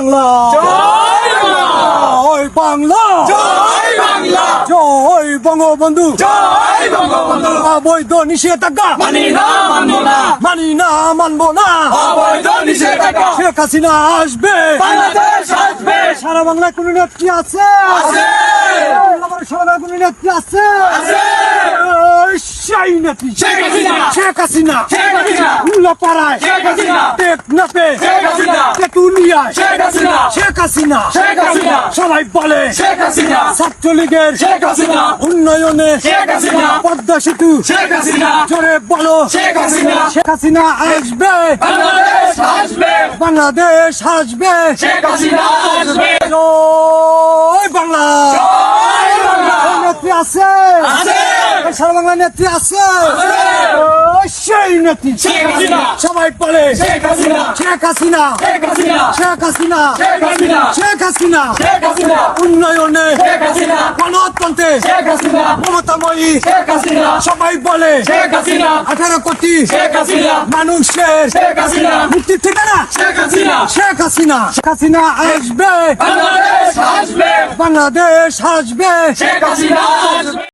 বাংলা জয় বাংলা জয় বাংলা জয় বঙ্গবন্ধু জয় বঙ্গবন্ধু অবৈধ নিষেধাজ্ঞা মানি না মানবো না মানি না মানবো না অবৈধ নিষেধাজ্ঞা শেখ হাসিনা আসবে বাংলাদেশ আসবে সারা বাংলায় কোন নেত্রী আছে আছে সারা বাংলায় কোন নেত্রী আছে আছে সেই নেত্রী শেখ হাসিনা শেখ হাসিনা শেখ হাসিনা উল্লাপাড়ায় শেখ হাসিনা টেকনাফে শেখ হাসিনা তেতুলিয়ায় শেখ হাসিনা শেখ হাসিনা শেখ হাসিনা সবাই বলে শেখ হাসিনা ছাত্রলীগের শেখ হাসিনা উন্নয়নে শেখ হাসিনা পদ্মা সেতু শেখ হাসিনা জোরে বলো শেখ হাসিনা শেখ হাসিনা আসবে বাংলাদেশ আসবে বাংলাদেশ আসবে শেখ হাসিনা আসবে জয় বাংলা জয় বাংলা এই নেত্রী আছে আছে এই সারা বাংলা নেত্রী আছে সেই নেত্রী শেখ হাসিনা সবাই বলে শেখ হাসিনা শেখ হাসিনা শেখ হাসিনা শেখ হাসিনা শেখ হাসিনা শেখ হাসিনা শেখ হাসিনা উন্নয়নে শেখ হাসিনা গণতন্ত্রে শেখ হাসিনা মমতাময়ী শেখ হাসিনা সবাই বলে শেখ হাসিনা 18 কোটি শেখ হাসিনা মানুষের শেখ হাসিনা মুক্তির ঠিকানা শেখ হাসিনা শেখ হাসিনা শেখ হাসিনা আসবে বাংলাদেশ আসবে বাংলাদেশ আসবে শেখ হাসিনা আসবে